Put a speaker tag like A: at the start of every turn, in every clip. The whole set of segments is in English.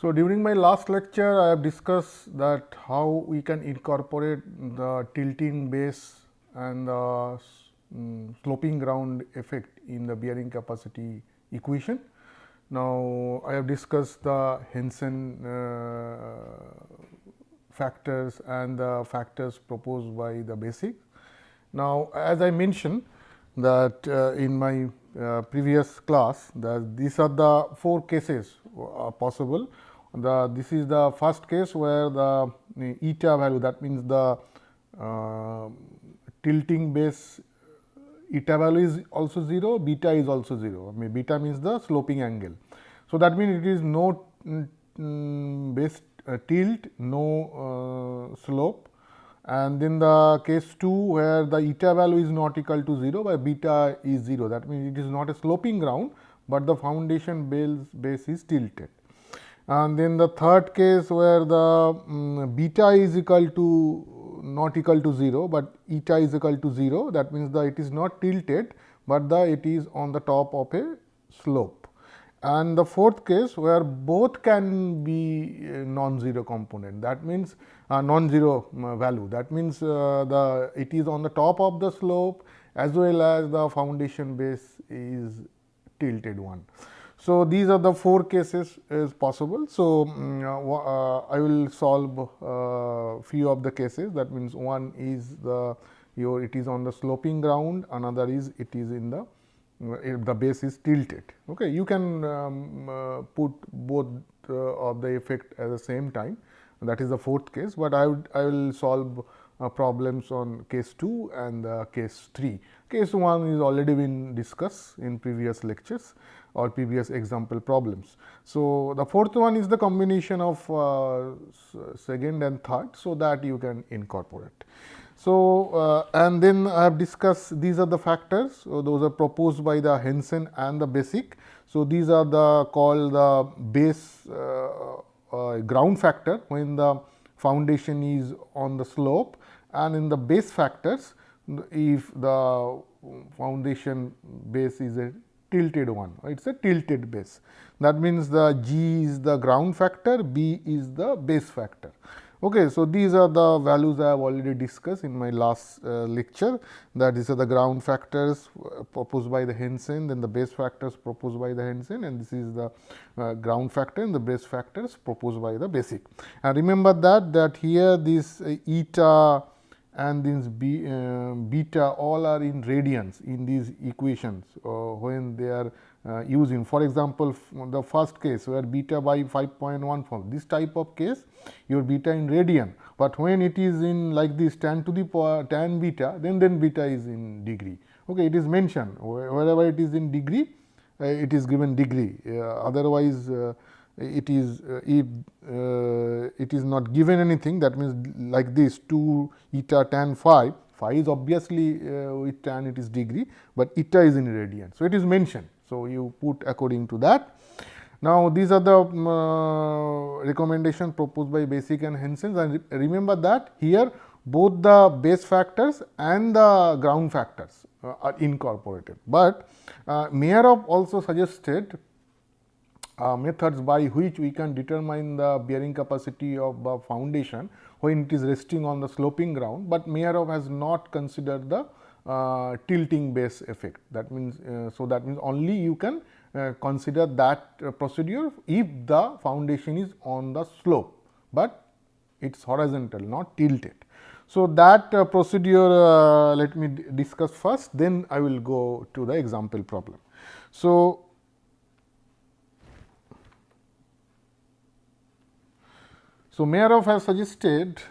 A: So, during my last lecture I have discussed that how we can incorporate the tilting base and the sloping ground effect in the bearing capacity equation. Now, I have discussed the Henson factors and the factors proposed by the basic. Now, as I mentioned that in my previous class, that these are the 4 cases possible. This is the first case where the eta value, that means the tilting base eta value is also 0, beta is also 0. I mean, beta means the sloping angle. So, that means it is no base tilt, no slope, and then the case 2 where the eta value is not equal to 0, but beta is 0. That means it is not a sloping ground, but the foundation base is tilted. And then the third case where the beta is equal to not equal to 0, but eta is equal to 0. That means it is not tilted, but it is on the top of a slope. And the fourth case where both can be non-zero component, that means non-zero value, that means it is on the top of the slope as well as the foundation base is tilted one. So, these are the 4 cases is possible. So, I will solve few of the cases, that means one is it is on the sloping ground, another is it is in the base is tilted. Okay. You can put both of the effect at the same time, that is the 4th case, but I will solve problems on case 2 and case 3. Case 1 is already been discussed in previous lectures or previous example problems. So, the 4th one is the combination of second and third, so that you can incorporate. So, and then I have discussed these are the factors. So, those are proposed by the Henson and the basic. So, these are called the base ground factor when the foundation is on the slope, and in the base factors if the foundation base is a tilted one, it is a tilted base. That means the G is the ground factor, B is the base factor. Okay, so, these are the values I have already discussed in my last lecture, that these are the ground factors proposed by the Henson, then the base factors proposed by the Henson, and this is the ground factor and the base factors proposed by the basic. And remember that here this eta and this beta all are in radians in these equations when they are using. For example, the first case where beta by 5.14, this type of case your beta in radian, but when it is in like this tan to the power tan beta, then beta is in degree. Okay, it is mentioned wherever it is in degree, it is given degree, otherwise it is if it is not given anything, that means like this 2 eta tan phi, phi is obviously with tan it is degree, but eta is in radian. So, it is mentioned. So, you put according to that. Now, these are the recommendations proposed by basic and Henson, and remember that here both the base factors and the ground factors are incorporated, but Meyerhoff also suggested methods by which we can determine the bearing capacity of the foundation when it is resting on the sloping ground, but Meyerhoff has not considered the tilting base effect. That means, so that means only you can consider that procedure if the foundation is on the slope, but it is horizontal, not tilted. So, that procedure let me discuss first, then I will go to the example problem. So, Meyerhoff has suggested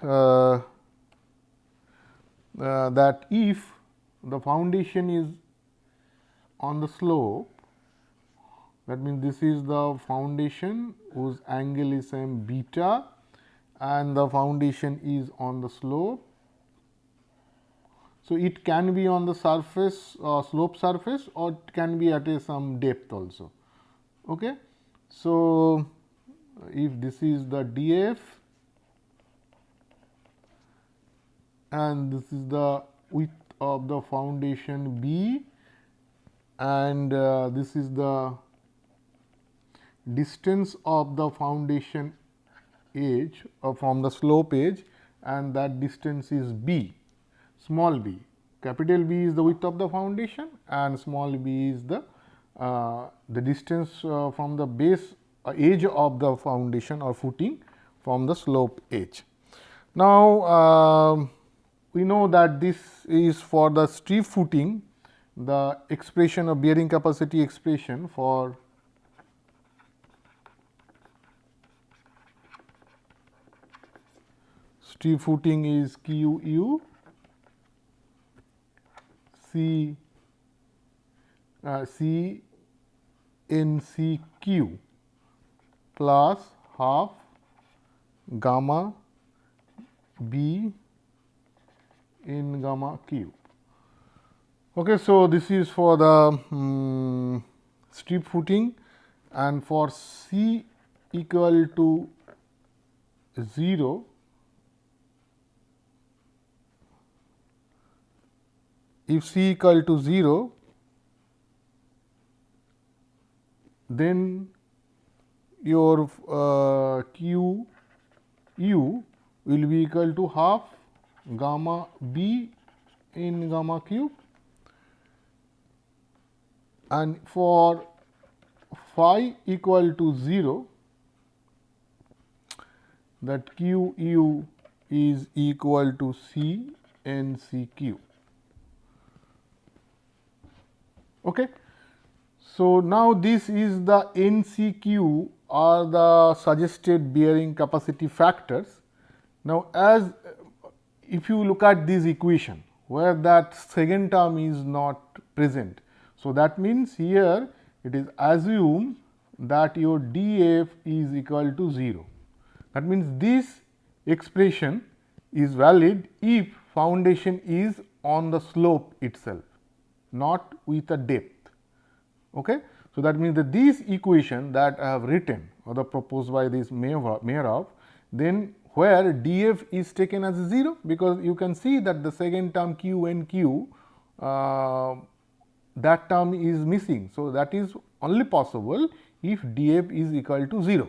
A: that if the foundation is on the slope, that means this is the foundation whose angle is same beta and the foundation is on the slope. So, it can be on the surface slope surface, or it can be at some depth also. Okay. So, if this is the df and this is the width of the foundation B, and this is the distance of the foundation edge from the slope edge, and that distance is b, small b. Capital B is the width of the foundation and small b is the distance from the base edge of the foundation or footing from the slope edge. Now, we know that this is for the steep footing, the expression of bearing capacity expression for steep footing is Q U C N C Q plus half gamma B in gamma Q. Okay, so this is for the steep footing, and for C equal to 0, if C equal to 0, then your Q U will be equal to half gamma B in gamma cube, and for phi equal to 0, that Q U is equal to C N C Q. Okay. So, now this is the NCQ or the suggested bearing capacity factors. Now, as if you look at this equation where that second term is not present. So, that means here it is assumed that your dF is equal to 0. That means this expression is valid if foundation is on the slope itself, not with a depth. Okay. So, that means that this equation that I have written or the proposed by this Mehrov, then where dF is taken as 0, because you can see that the second term Q and Q, that term is missing. So, that is only possible if dF is equal to 0.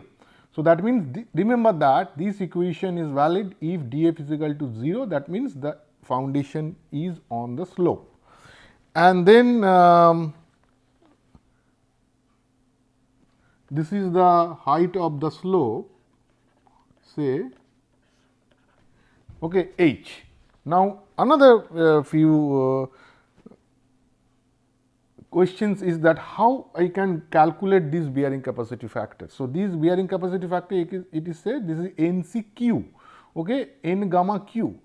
A: So, that means remember that this equation is valid if dF is equal to 0, that means the foundation is on the slope. And then this is the height of the slope, say okay, h. Now, another few questions is that how I can calculate this bearing capacity factor. So, this bearing capacity factor, it is said this is NCQ, okay, N gamma Q.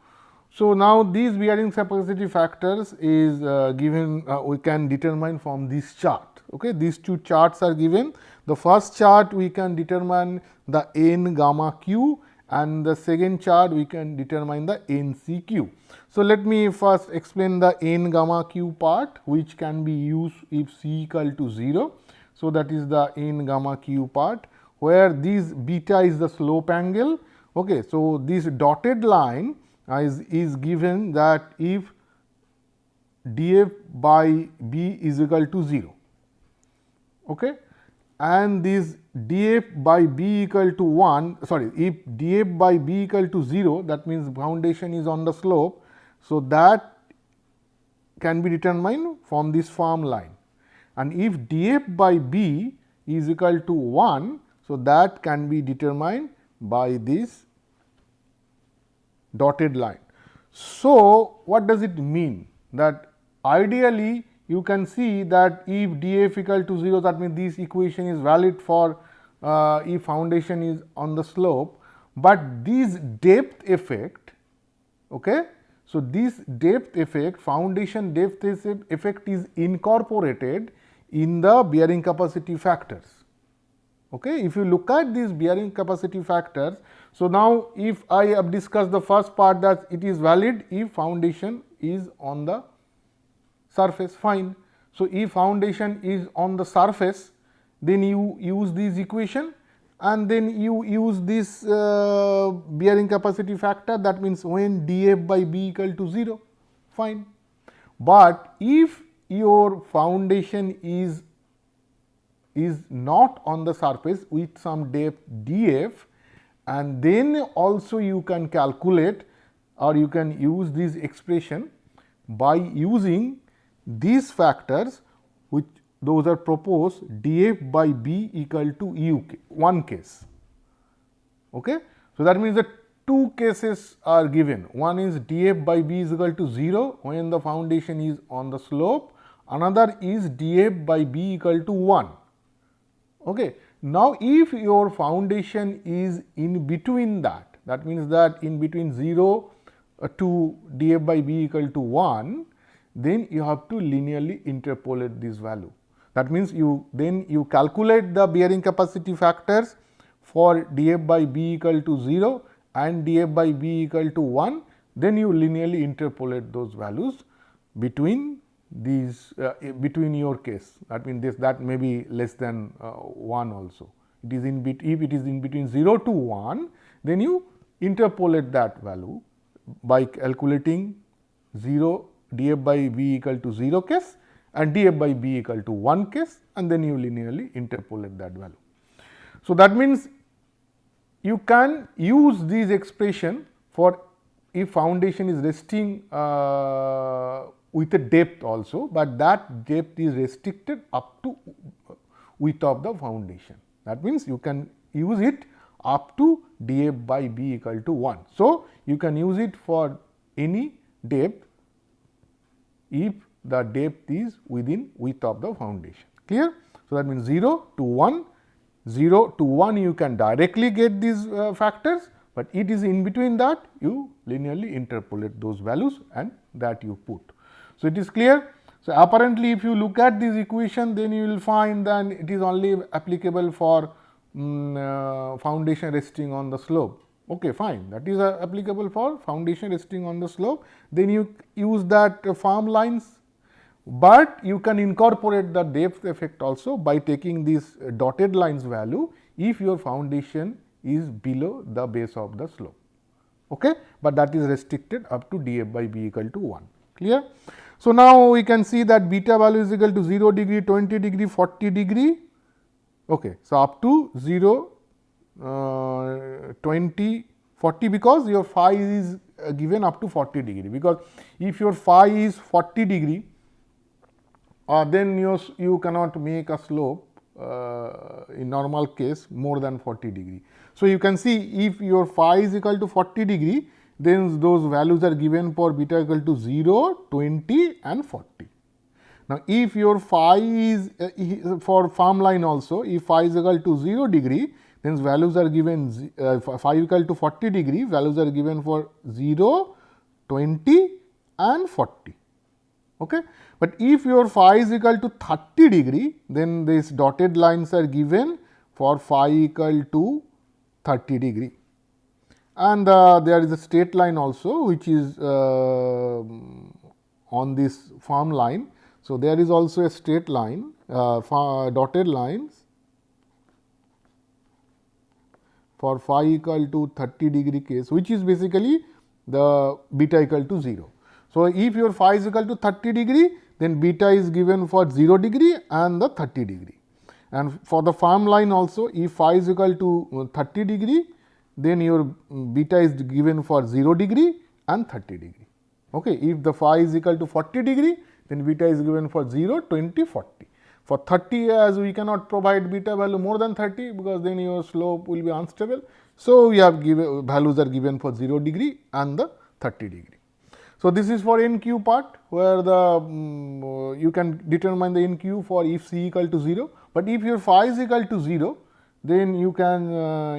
A: So, now these bearing capacity factors is given, we can determine from this chart. Okay. These two charts are given. The first chart we can determine the N gamma Q, and the second chart we can determine the NCQ. So, let me first explain the N gamma Q part, which can be used if C equal to 0. So, that is the N gamma Q part, where this beta is the slope angle. Okay. So, this dotted line is given that if dF by B is equal to 0. Okay. And this dF by B equal to 1, sorry, if dF by B equal to 0, that means foundation is on the slope. So, that can be determined from this form line, and if dF by B is equal to 1, so that can be determined by this dotted line. So, what does it mean? That ideally you can see that if dF equal to 0, that means this equation is valid for if foundation is on the slope, but this depth effect, okay. So, this depth effect, foundation depth effect is incorporated in the bearing capacity factors. Okay. If you look at these bearing capacity factors, so now if I have discussed the first part that it is valid if foundation is on the surface, fine. So, if foundation is on the surface, then you use this equation and then you use this bearing capacity factor, that means when dF by B equal to 0, fine. But if your foundation is is not on the surface with some depth df, and then also you can calculate or you can use this expression by using these factors, which those are proposed df by b equal to u, one case. Okay. So, that means that two cases are given. One is df by b is equal to 0 when the foundation is on the slope, another is df by b equal to 1. Okay. Now, if your foundation is in between that, that means that in between 0 to df by b equal to 1, then you have to linearly interpolate this value. That means, you calculate the bearing capacity factors for df by b equal to 0 and df by b equal to 1, then you linearly interpolate those values between these between your case. That means, that may be less than 1 also. It is in if it is in between 0 to 1, then you interpolate that value by calculating 0 df by b equal to 0 case and df by b equal to 1 case, and then you linearly interpolate that value. So, that means, you can use this expression for if foundation is resting with a depth also, but that depth is restricted up to width of the foundation. That means, you can use it up to df by b equal to 1. So, you can use it for any depth if the depth is within width of the foundation. Clear? So, that means 0 to 1, 0 to 1 you can directly get these factors, but it is in between that you linearly interpolate those values and that you put. So, it is clear. So, apparently, if you look at this equation, then you will find that it is only applicable for foundation resting on the slope. Okay, fine, that is applicable for foundation resting on the slope. Then you use that farm lines, but you can incorporate the depth effect also by taking this dotted lines value if your foundation is below the base of the slope. Okay, but that is restricted up to df by b equal to 1. Clear? So, now we can see that beta value is equal to 0 degree, 20 degree, 40 degree. Okay. So, up to 0, 20, 40, because your phi is given up to 40 degree, because if your phi is 40 degree, then you cannot make a slope in normal case more than 40 degree. So, you can see if your phi is equal to 40 degree, then those values are given for beta equal to 0, 20 and 40. Now, if your phi is for farm line also, if phi is equal to 0 degree, then values are given phi equal to 40 degree, values are given for 0, 20 and 40. Okay. But if your phi is equal to 30 degree, then these dotted lines are given for phi equal to 30 degree. And there is a straight line also, which is on this farm line. So, there is also a straight line, dotted lines for phi equal to 30 degree case, which is basically the beta equal to 0. So, if your phi is equal to 30 degree, then beta is given for 0 degree and the 30 degree. And for the farm line also, if phi is equal to 30 degree, then your beta is given for 0 degree and 30 degree. Okay. If the phi is equal to 40 degree, then beta is given for 0, 20, 40. For 30, as we cannot provide beta value more than 30, because then your slope will be unstable. So, we have given values are given for 0 degree and the 30 degree. So, this is for NQ part, where the you can determine the NQ for if C equal to 0, but if your phi is equal to 0, then you can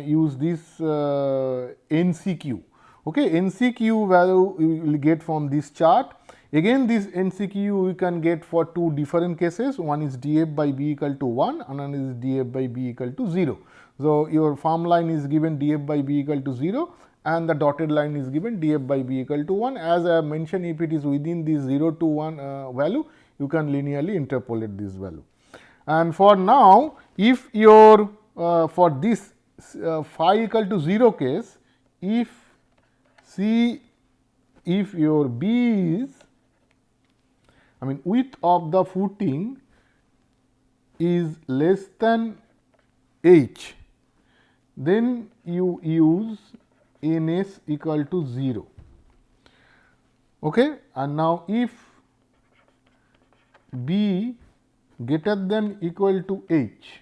A: use this NCQ. Okay. NCQ value you will get from this chart. Again, this NCQ we can get for two different cases. One is df by b equal to 1, another is df by b equal to 0. So, your farm line is given df by b equal to 0 and the dotted line is given df by b equal to 1. As I have mentioned, if it is within this 0 to 1 value, you can linearly interpolate this value. And for now, if your for this phi equal to 0 case, if your b is width of the footing is less than h, then you use ns equal to 0. Okay. And now, if b greater than equal to h,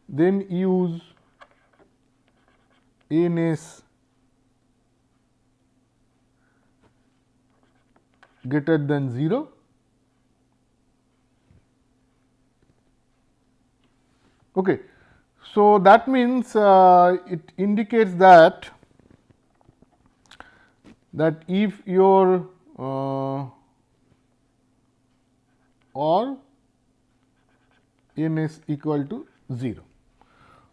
A: then use ns greater than 0. Okay. So, that means it indicates that if your or ns equal to 0.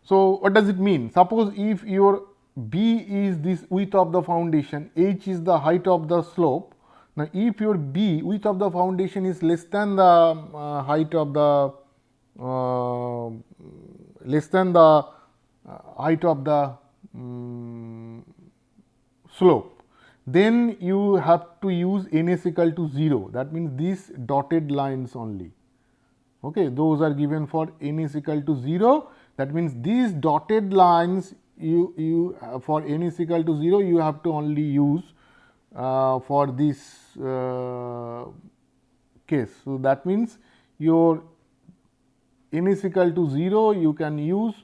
A: So, what does it mean? Suppose if your b is this width of the foundation, h is the height of the slope. Now, if your b width of the foundation is less than the height of the slope, then you have to use ns equal to 0. That means these dotted lines only. Okay, those are given for ns equal to 0. That means these dotted lines you for ns equal to 0 you have to only use for this case. So, that means your n is equal to 0 you can use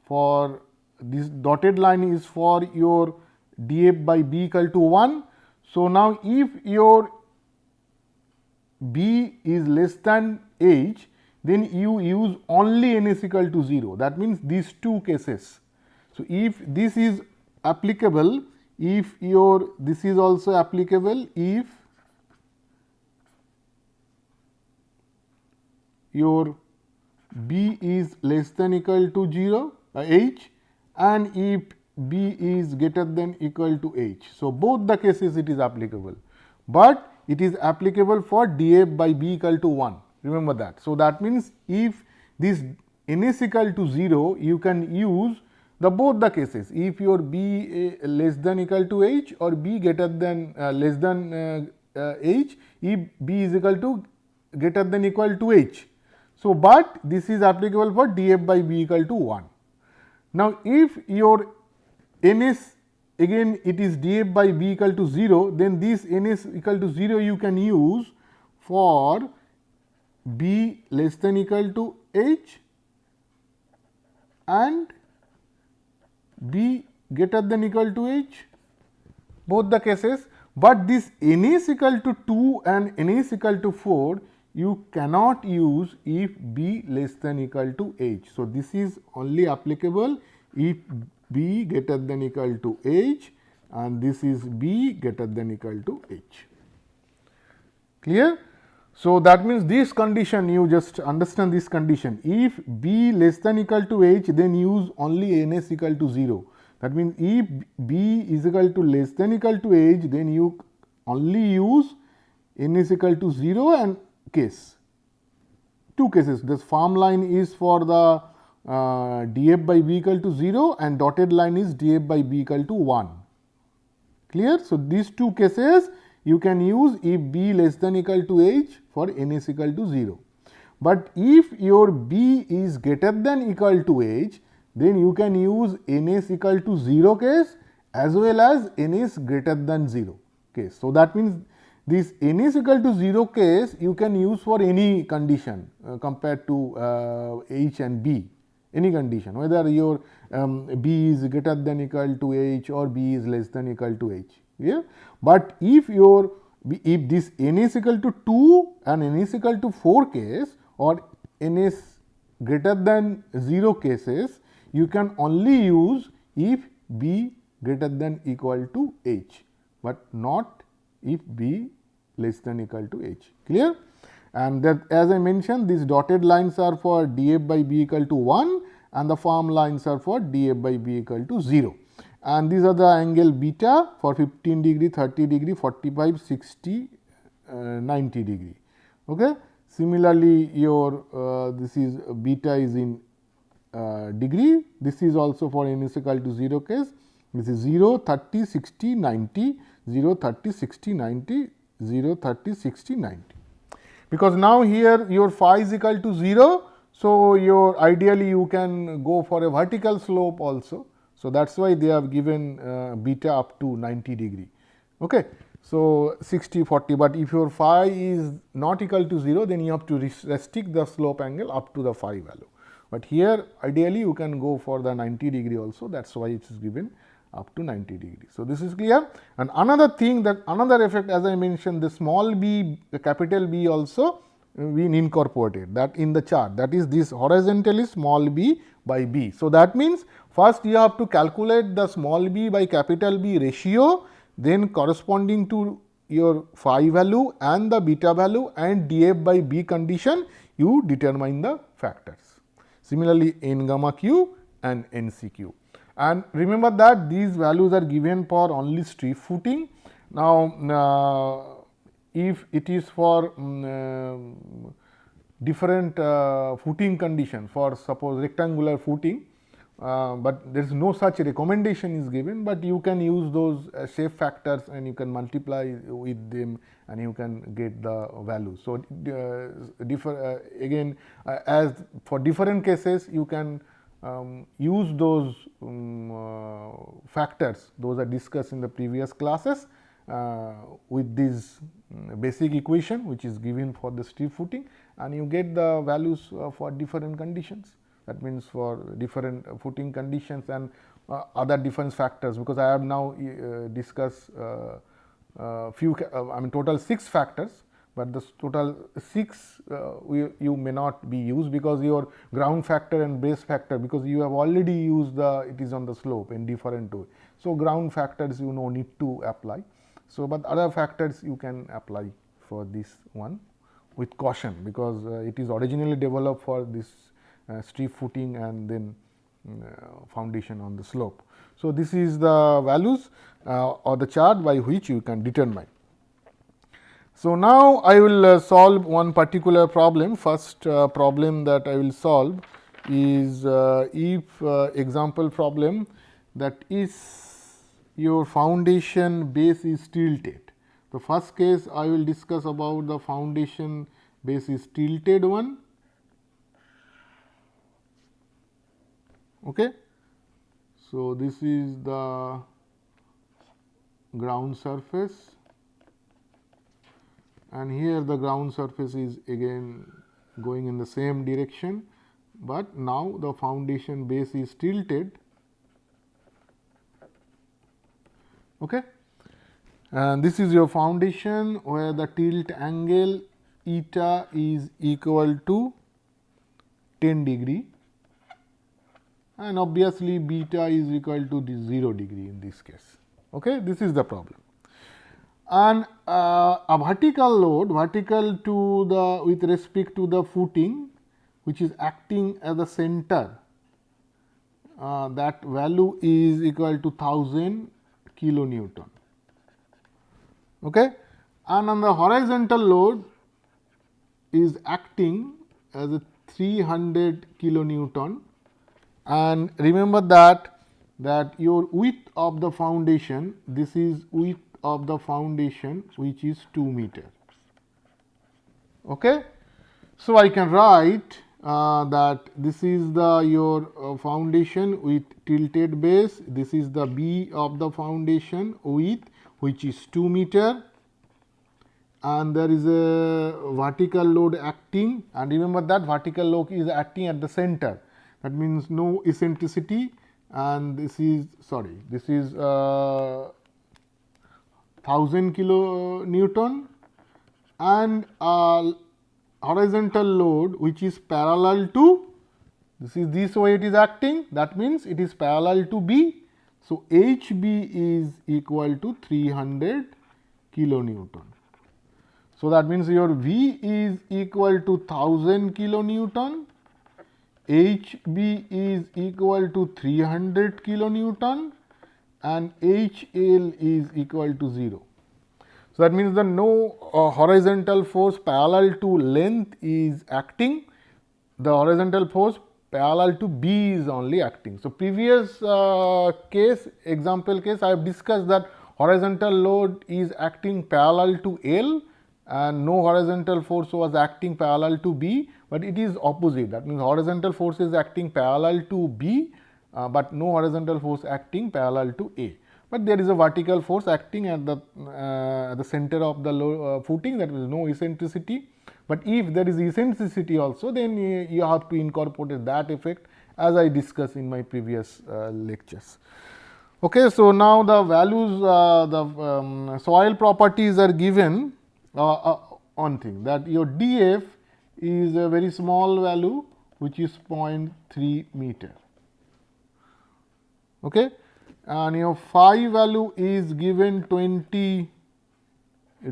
A: for this dotted line is for your df by b equal to 1. So, now if your b is less than h, then you use only n is equal to 0. That means these two cases. So, if this is applicable, if your this is also applicable if your b is less than equal to 0 h, and if b is greater than equal to h. So, both the cases it is applicable, but it is applicable for df by b equal to 1, remember that. So, that means if this n is equal to 0 you can use the both the cases, if your b less than equal to h or b greater than less than h, if b is equal to greater than equal to h. So, but this is applicable for df by b equal to 1. Now, if your ns again it is df by b equal to 0, then this ns equal to 0 you can use for b less than equal to h and b greater than equal to h, both the cases, but this n is equal to 2 and n is equal to 4 you cannot use if b less than equal to h. So, this is only applicable if b greater than equal to h and this is b greater than equal to h. Clear? So, that means this condition you just understand this condition, if b less than equal to h, then use only ns equal to 0. That means, if b is equal to less than equal to h, then you only use n is equal to 0 and case, two cases. This farm line is for the df by b equal to 0 and dotted line is df by b equal to 1. Clear? So, these two cases you can use if b less than equal to h for n is equal to 0. But if your b is greater than equal to h, then you can use n is equal to 0 case as well as n is greater than 0 case. So, that means this n is equal to 0 case you can use for any condition compared to h and b, any condition, whether your b is greater than equal to h or b is less than equal to h. Yeah? But if your if this n is equal to 2 and n is equal to 4 case or n is greater than 0 cases, you can only use if b greater than equal to h, but not if b less than equal to h. Clear? And that, as I mentioned, these dotted lines are for df by b equal to 1 and the farm lines are for df by b equal to 0. And these are the angle beta for 15 degree, 30 degree, 45, 60, 90 degree. Okay. Similarly, your this is beta is in degree, this is also for n is equal to 0 case, this is 0, 30, 60, 90, 0, 30, 60, 90, 0, 30, 60, 90. Because now here your phi is equal to 0. So, your ideally you can go for a vertical slope also. So, that is why they have given beta up to 90 degree. Okay. So, 60 40, but if your phi is not equal to 0, then you have to restrict the slope angle up to the phi value. But here ideally you can go for the 90 degree also, that is why it is given up to 90 degree. So, this is clear. And another thing, that another effect, as I mentioned, the small b, the capital B also we incorporated that in the chart, that is this horizontal is small b by b. So, that means first you have to calculate the small b by capital B ratio, then corresponding to your phi value and the beta value and df by b condition, you determine the factors. Similarly, n gamma q and n c q. And remember that these values are given for only strip footing. Now, if it is for different footing condition, for suppose rectangular footing, but there is no such recommendation is given, but you can use those shape factors and you can multiply with them and you can get the value. So, again as for different cases you can use those factors, those are discussed in the previous classes with this basic equation which is given for the strip footing, and you get the values for different conditions. That means for different footing conditions and other difference factors, because I have now discussed few I mean total 6 factors, but the total 6 you may not be used because your ground factor and base factor, because you have already used the it is on the slope in different way. So, ground factors you no need to apply. So, but other factors you can apply for this one with caution, because it is originally developed for this strip footing and then foundation on the slope. So, this is the values or the chart by which you can determine. So, now I will solve one particular problem. First problem that I will solve is if example problem, that is your foundation base is tilted. The first case I will discuss about the foundation base is tilted one. Okay. So, this is the ground surface, and here the ground surface is again going in the same direction, but now the foundation base is tilted. Okay. And this is your foundation where the tilt angle eta is equal to 10 degree, and obviously beta is equal to 0 degree in this case. Okay. This is the problem. And a vertical load, vertical to the with respect to the footing, which is acting as the center, that value is equal to 1000 kilonewton. Okay. And on the horizontal load is acting as a 300 kilonewton, and remember that your width of the foundation, this is width of the foundation which is 2 meter. Okay. So, I can write that this is the your foundation with tilted base, this is the B of the foundation width which is 2 meter, and there is a vertical load acting, and remember that vertical load is acting at the center, that means no eccentricity, and this is this is 1000 kilonewton, and horizontal load which is parallel to this way it is acting, that means it is parallel to B. So, HB is equal to 300 kilonewton. So, that means your V is equal to 1000 kilonewton, HB is equal to 300 kilonewton, and HL is equal to 0. So, that means the no horizontal force parallel to length is acting, the horizontal force parallel to B is only acting. So, previous case, example case, I have discussed that horizontal load is acting parallel to L and no horizontal force was acting parallel to B, but it is opposite. That means horizontal force is acting parallel to B, but no horizontal force acting parallel to A. But there is a vertical force acting at the center of the footing, that is no eccentricity. But if there is eccentricity also, then you have to incorporate that effect, as I discussed in my previous lectures. Okay, so now the values, the soil properties are given. One thing, that your df is a very small value, which is 0.3 meter. Okay, and your phi value is given 20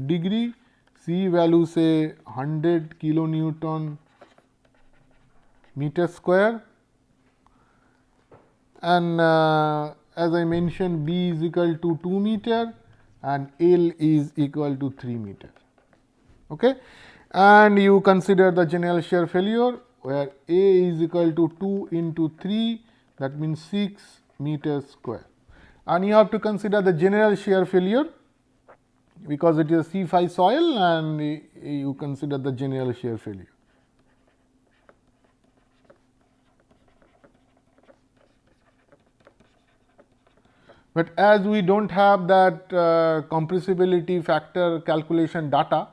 A: degree, C value say 100 kilonewton meter square, and as I mentioned, B is equal to 2 meter and L is equal to 3 meter. Okay. And you consider the general shear failure, where A is equal to 2 into 3, that means 6 meters square. And you have to consider the general shear failure, because it is a C phi soil, and you consider the general shear failure. But as we do not have that compressibility factor calculation data,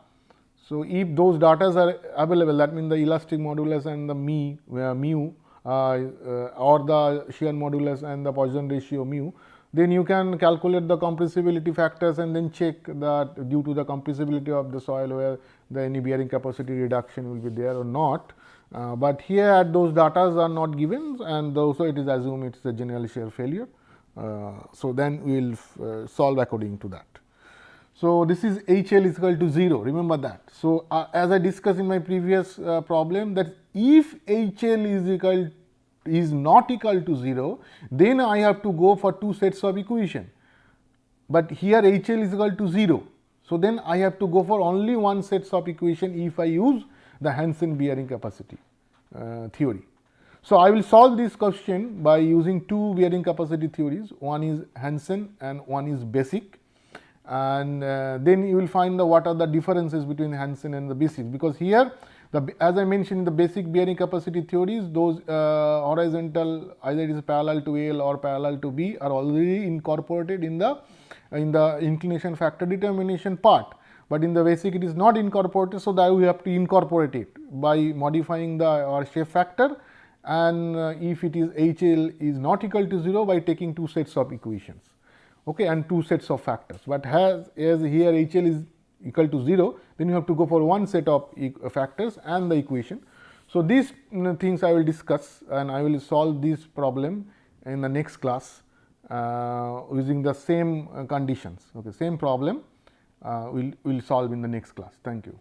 A: so if those data are available, that means the elastic modulus and the mu or the shear modulus and the Poisson ratio mu, then you can calculate the compressibility factors and then check that due to the compressibility of the soil, where the any bearing capacity reduction will be there or not. But here those data are not given, and also it is assumed it is a general shear failure. So then we will solve according to that. So this is HL is equal to 0, remember that. So as I discussed in my previous problem, that if HL is not equal to 0, then I have to go for two sets of equation. But here HL is equal to 0. So then I have to go for only one set of equation if I use the Hansen bearing capacity theory. So I will solve this question by using two bearing capacity theories. One is Hansen and one is basic. And then you will find what are the differences between Hansen and the basic, because here as I mentioned in the basic bearing capacity theories, those horizontal, either it is parallel to L or parallel to B, are already incorporated in the inclination factor determination part. But in the basic it is not incorporated, so that we have to incorporate it by modifying the shape factor, and if it is HL is not equal to 0, by taking two sets of equations. Okay, and two sets of factors. But as here HL is equal to 0, then you have to go for one set of factors and the equation. So these things I will discuss, and I will solve this problem in the next class using the same conditions. Okay, same problem we will solve in the next class. Thank you.